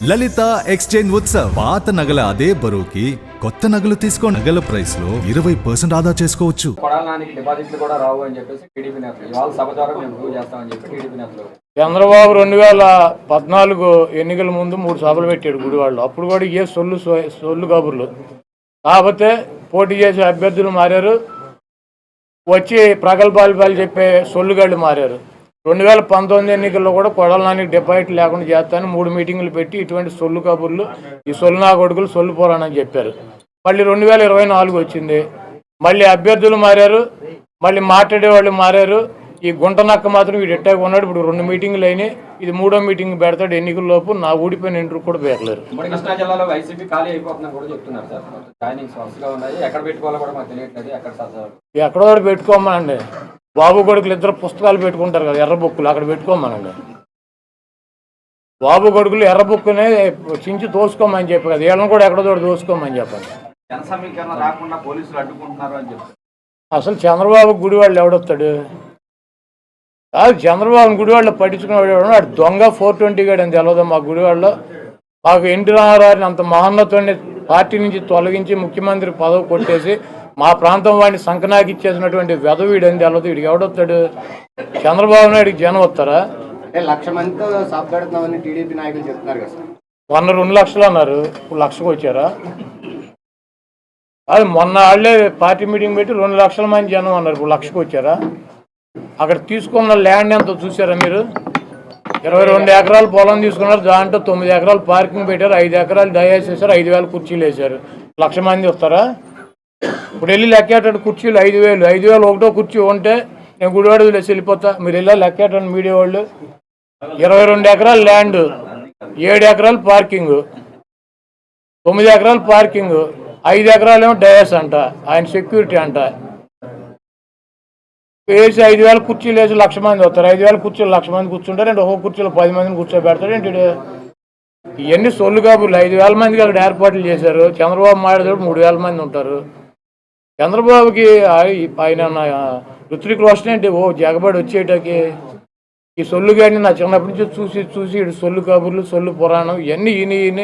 లలిత exchange Utsav. పాత నగల అదే బరువుకి కొత్త నగలు తీసుకో. నగల ప్రైస్ లో 20% ఆదా చేసుకోవచ్చు. కొడాలానికి డిపాజిట్లు కూడా రావు అని చెప్పేసి టీడీపీ నేతలు ఇవాళ సభ ద్వారా మేము ప్రూవ్ చేస్తామని చెప్పి టీడీపీ నేతలు. చంద్రబాబు 2014 ఎన్నికల ముందు 3 సభలు పెట్టాడు గుడివాళ్ళు. అప్పుడు కూడా ఏ సొల్లు కబుర్లు. కాకపోతే పోటీ చేసే అభ్యర్థులు మారారు, వచ్చి ప్రగల్భాలు చెప్పే సొల్లుగాళ్ళు మారారు. 2019 ఎన్నికల్లో కూడా కొడాలానికి డిపాజిట్ లేకుండా చేస్తాను 3 మీటింగులు పెట్టి ఇటువంటి సొల్లు కబుర్లు, ఈ సొల్లు నా కొడుకులు సొల్లు పోరానని చెప్పారు. మళ్ళీ 2024 వచ్చింది, మళ్ళీ అభ్యర్థులు మారారు, మళ్ళీ మాట్లాడేవాళ్ళు మారారు. ఈ గుంటనక్క మాత్రం వీడు ఎట్టాగా ఉన్నాడు. ఇప్పుడు 2 మీటింగులు అయినాయి, ఇది 3వ మీటింగ్ పెడతాడు ఎన్నికల్లోపు. నా ఊడిపోయిన ఇంటర్వ్యూ కూడా పెట్టలేరు. కృష్ణా జిల్లాలో వైసీపీ ఖాళీ అయిపోతుందని కూడా చెప్తున్నారు సార్. జాయినింగ్స్ వరుసగా ఉన్నాయి, ఎక్కడ పెట్టుకోవాలో కూడా మాకు తెలియట్లేదు. ఎక్కడో పెట్టుకోమనండి. బాబు కొడుకులు 2 పుస్తకాలు పెట్టుకుంటారు కదా, ఎర్ర బుక్కులు, అక్కడ పెట్టుకోమనండి. బాబు కొడుకులు ఎర్ర బుక్కునే చించి తోసుకోమని చెప్పి కదా, వీళ్ళని కూడా ఎక్కడో దోసుకోమని చెప్పండి. జన సమీకరణ రాకుండా పోలీసులు అడ్డుకుంటున్నారు అని చెప్పి. అసలు చంద్రబాబు గుడివాళ్ళు ఎవడొస్తాడు? కాదు, చంద్రబాబు గుడివాళ్ళు పట్టించుకునేవాడు వాడు దొంగ 420 గాడు అని తెలియదు. మా గుడివాళ్ళలో మాకు ఎన్టీ రామారావుని అంత మహోన్నతుడిని పార్టీ నుంచి తొలగించి ముఖ్యమంత్రి పదవి కొట్టేసి మా ప్రాంతం వాడిని సంకనాకి ఇచ్చేసినటువంటి వెధవీడు అని తెలియదు. వీడికి ఎవడొస్తాడు? చంద్రబాబు నాయుడికి జనం వస్తారా? అంటే 1,00,000 మందితో సభ పెడుతున్నామని టీడీపీ నాయకులు చెప్తున్నారు కదా సార్. 2 లక్షలు అన్నారు, ఇప్పుడు 1,00,000కు వచ్చారా? అది మొన్న వాళ్ళే పార్టీ మీటింగ్ పెట్టి 2 లక్షల మంది జనం అన్నారు, ఇప్పుడు 1,00,000కు వచ్చారా? అక్కడ తీసుకున్న ల్యాండ్ ఎంతో చూసారా మీరు? 22 ఎకరాలు పొలం తీసుకున్నారు, దాంట్లో 9 ఎకరాలు పార్కింగ్ పెట్టారు, 5 ఎకరాలు డయాస్ చేశారు, 5,000 కుర్చీలు వేశారు. 1,00,000 మంది వస్తారా? ఇప్పుడు వెళ్ళి లెక్కేటాడు కుర్చీలు 5,000. 5,000 ఒకటో కుర్చీ ఉంటే నేను గుడివాడ వేసి వెళ్ళిపోతా. మీరు వెళ్ళా లెక్కేటండి మీడియా వాళ్ళు. 22 ఎకరాలు ల్యాండ్, 7 ఎకరాలు పార్కింగ్, 9 ఎకరాలు పార్కింగ్, 5 ఎకరాలు ఏమో డయాస్ అంట, ఆయన సెక్యూరిటీ అంట. వేసి 5,000 కుర్చీలు వేసి 1,00,000 మంది వస్తారు. 5,000 కుర్చీలు 1,00,000 మంది కూర్చుంటారు. అంటే ఒక్కొక్క కుర్చీలో 10 మందిని కూర్చోబెడతాడు ఏంటి? ఇవన్నీ సొల్లు కాబుర్లు. 5,000 మందికి అక్కడ ఏర్పాట్లు చేశారు. చంద్రబాబు మాట్లాడేటప్పుడు 3,000 మంది ఉంటారు. చంద్రబాబుకి ఆయన ఋత్విక్ రోషన్ ఏంటి జగబడి వచ్చేటకి ఈ సొల్లు కానీ నా చిన్నప్పటి నుంచి చూసి ఇటు సొల్లు కబుర్లు, సొల్లు పురాణం ఇవన్నీ ఈయన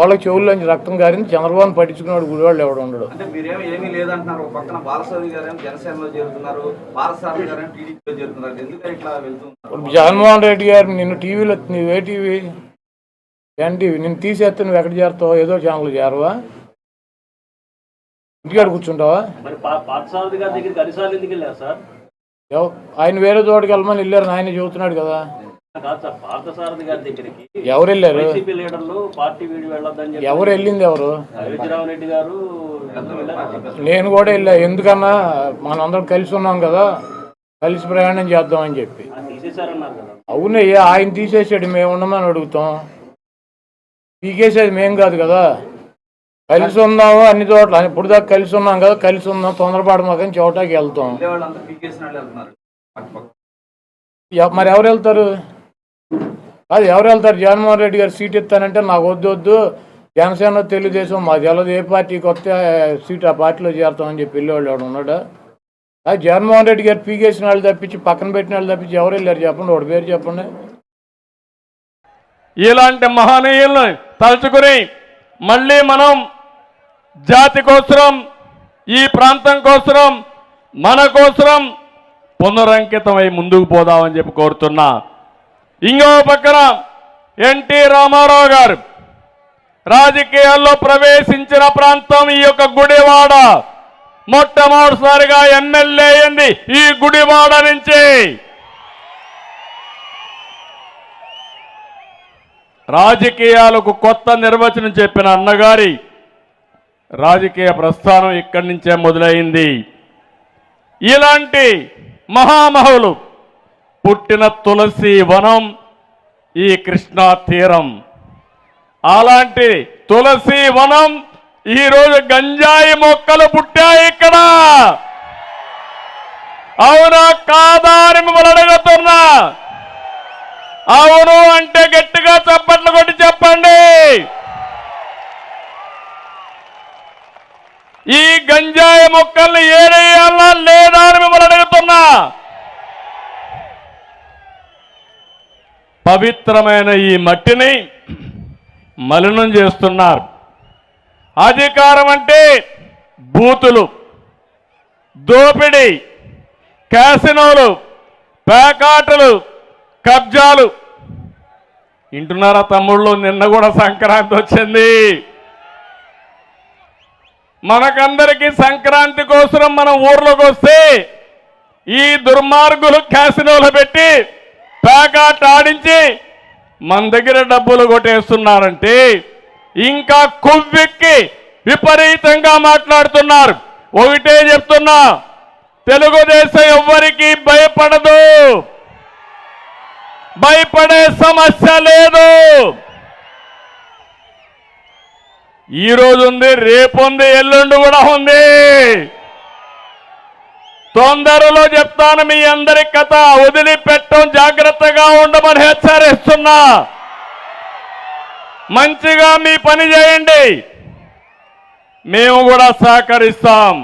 వాళ్ళకి చెవుల్లోంచి రక్తం గారింది. చంద్రబాబుని పట్టించుకున్నాడు గుడివాళ్ళు ఎవడు ఉండడు. జగన్మోహన్ రెడ్డి గారు నిన్ను టీవీలో, నువ్వే టీవీ ఎన్టీవీ, నిన్ను తీసేస్తే నువ్వు ఎక్కడ చేరుతావు? ఏదో ఛానల్ చేరవా? ఇంటికాడ కూర్చుంటావా? ఆయన వేరే చోటుకి వెళ్ళమని వెళ్ళారు, ఆయన చెబుతున్నాడు కదా. ఎవరు వెళ్ళారు? ఎవరు వెళ్ళింది? ఎవరు? నేను కూడా వెళ్ళా. ఎందుకన్నా మనందరం కలిసి ఉన్నాం కదా, కలిసి ప్రయాణం చేద్దామని చెప్పి. అవునయ్యా, ఆయన తీసేసాడు, మేము ఉండమని అడుగుతాం. పీకేసేది మేం కాదు కదా. కలిసి ఉన్నాము అన్ని చోట్ల, ఇప్పుడు దాకా కలిసి ఉన్నాం కదా, కలిసి ఉన్నాం, తొందరపాటు మాకని చోటాకి వెళ్తాం. మరి ఎవరు వెళ్తారు? అది ఎవరు వెళ్తారు? జగన్మోహన్ రెడ్డి గారు సీట్ ఇస్తానంటే నాకు వద్దు, జనసేన తెలుగుదేశం మాది వెళ్ళదు, ఏ పార్టీకి వస్తే సీట్ ఆ పార్టీలో చేరుతామని చెప్పి వెళ్ళేవాళ్ళు ఎవడు ఉన్నాడా? అది జగన్మోహన్ రెడ్డి గారు పీకేసిన వాళ్ళు తప్పించి, పక్కన పెట్టిన వాళ్ళు తప్పించి ఎవరు వెళ్ళారు చెప్పండి? వాడి పేరు చెప్పండి. ఇలాంటి మహనీయులను తలుచుకుని మళ్ళీ మనం జాతి కోసరం, ఈ ప్రాంతం కోసరం, మన కోసరం పునరంకితమై ముందుకు పోదామని చెప్పి కోరుతున్నా. ఇంకో పక్కన ఎన్టీ రామారావు గారు రాజకీయాల్లో ప్రవేశించిన ప్రాంతం ఈ యొక్క గుడివాడ. మొట్టమొదటిసారిగా ఎమ్మెల్యే అయింది ఈ గుడివాడ నుంచి. రాజకీయాలకు కొత్త నిర్వచనం చెప్పిన అన్నగారి రాజకీయ ప్రస్థానం ఇక్కడి నుంచే మొదలైంది. ఇలాంటి మహామహులు పుట్టిన తులసి వనం ఈ కృష్ణా తీరం. అలాంటి తులసి వనం ఈరోజు గంజాయి మొక్కలు పుట్టాయి ఇక్కడ. అవునా కాదా అని మిమ్మల్ని అడుగుతున్నా. అవును అంటే గట్టిగా చప్పట్లు కొట్టి చెప్పండి. ఈ గంజాయి మొక్కల్ని ఏరేయాలా లేదా అని మిమ్మల్ని అడుగుతున్నా. పవిత్రమైన ఈ మట్టిని మలినం చేస్తున్నారు. అధికారం అంటే బూతులు, దోపిడీ, క్యాసినోలు, పేకాటలు, కబ్జాలు. వింటున్నారా తమ్ముళ్ళు? నిన్న కూడా సంక్రాంతి వచ్చింది. మనకందరికీ సంక్రాంతి కోసం మనం ఊర్లోకి వస్తే ఈ దుర్మార్గులు క్యాసినోలు పెట్టి పేకాట ఆడించి మన దగ్గర డబ్బులు కొట్టేస్తున్నారంటే ఇంకా కొవ్వెక్కి విపరీతంగా మాట్లాడుతున్నారు. ఒకటే చెప్తున్నా, తెలుగుదేశం ఎవ్వరికీ భయపడదు, భయపడే సమస్య లేదు. ఈ రోజు ఉంది, రేపు ఉంది, ఎల్లుండి కూడా ఉంది. తొందరలో చెప్తాను మీ అందరి కథ. వదిలిపెట్టం, జాగ్రత్తగా ఉండమని హెచ్చరిస్తున్నా. మంచిగా మీ పని చేయండి, మేము కూడా సహకరిస్తాం.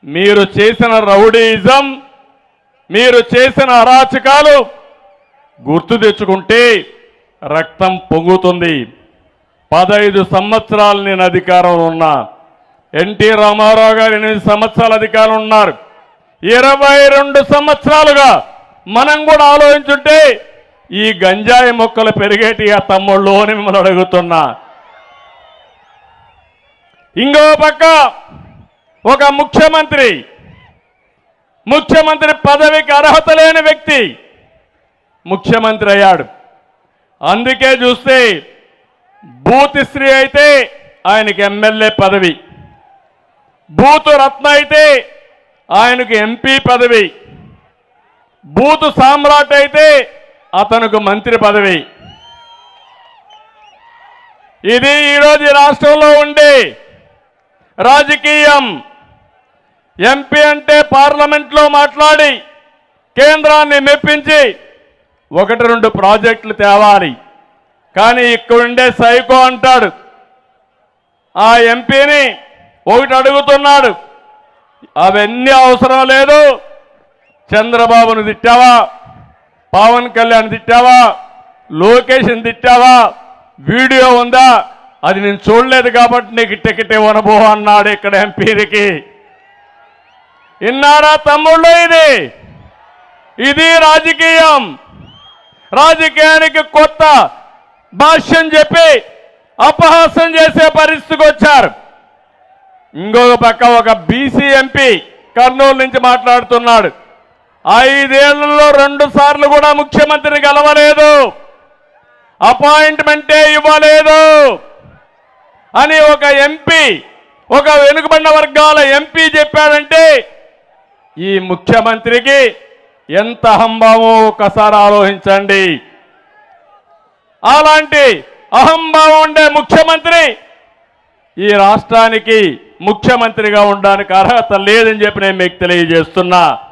మీరు చేసిన రౌడీయిజం, మీరు చేసిన అరాచకాలు గుర్తు తెచ్చుకుంటే రక్తం పొంగుతుంది. 15 సంవత్సరాలు నేను అధికారంలో ఉన్నా. ఎన్టీ రామారావు గారు 8 సంవత్సరాల అధికారం ఉన్నారు. 22 సంవత్సరాలుగా మనం కూడా ఆలోచించుంటే ఈ గంజాయి మొక్కలు పెరిగేటి ఆ తమ్ముళ్ళు అని మిమ్మల్ని అడుగుతున్నా. ఇంకో పక్క ఒక ముఖ్యమంత్రి పదవికి అర్హత లేని వ్యక్తి ముఖ్యమంత్రి అయ్యాడు. అందుకే చూస్తే బూతిశ్రీ అయితే ఆయనకి ఎమ్మెల్యే పదవి, బూతు రత్న అయితే ఆయనకు ఎంపీ పదవి, బూతు సామ్రాట్ అయితే అతనికి మంత్రి పదవి. ఇది ఈరోజు రాష్ట్రంలో ఉండే రాజకీయం. ఎంపీ అంటే పార్లమెంట్లో మాట్లాడి కేంద్రాన్ని మెప్పించి 1-2 ప్రాజెక్టులు తేవాలి. కానీ ఇక్కడుండే సైకో అంటాడు, ఆ ఎంపీని ఒకటి అడుగుతున్నాడు, అవన్నీ అవసరం లేదు, చంద్రబాబును తిట్టావా, పవన్ కళ్యాణ్ తిట్టావా, లోకేష్ని తిట్టావా, వీడియో ఉందా, అది నేను చూడలేదు కాబట్టి నీకు టికెట్ ఇవ్వనబో అన్నాడు ఇక్కడ ఎంపీకి. విన్నారా తమ్ముళ్ళు? ఇది రాజకీయం. రాజకీయానికి కొత్త భాష్యం చెప్పి అపహాస్యం చేసే పరిస్థితికి వచ్చారు. ఇంకొక పక్క ఒక బీసీ ఎంపీ కర్నూలు నుంచి మాట్లాడుతున్నాడు, 5 ఏళ్లలో 2 సార్లు కూడా ముఖ్యమంత్రిని గెలవలేదు, అపాయింట్మెంటే ఇవ్వలేదు అని ఒక ఎంపీ, ఒక వెనుకబడిన వర్గాల ఎంపీ చెప్పాడంటే ఈ ముఖ్యమంత్రికి ఎంత అహంభావం ఒకసారి ఆలోచించండి. అలాంటి అహంభావం ఉండే ముఖ్యమంత్రి ఈ రాష్ట్రానికి ముఖ్యమంత్రిగా ఉండడానికి అర్హత లేదని చెప్పి నేను మీకు తెలియజేస్తున్నా.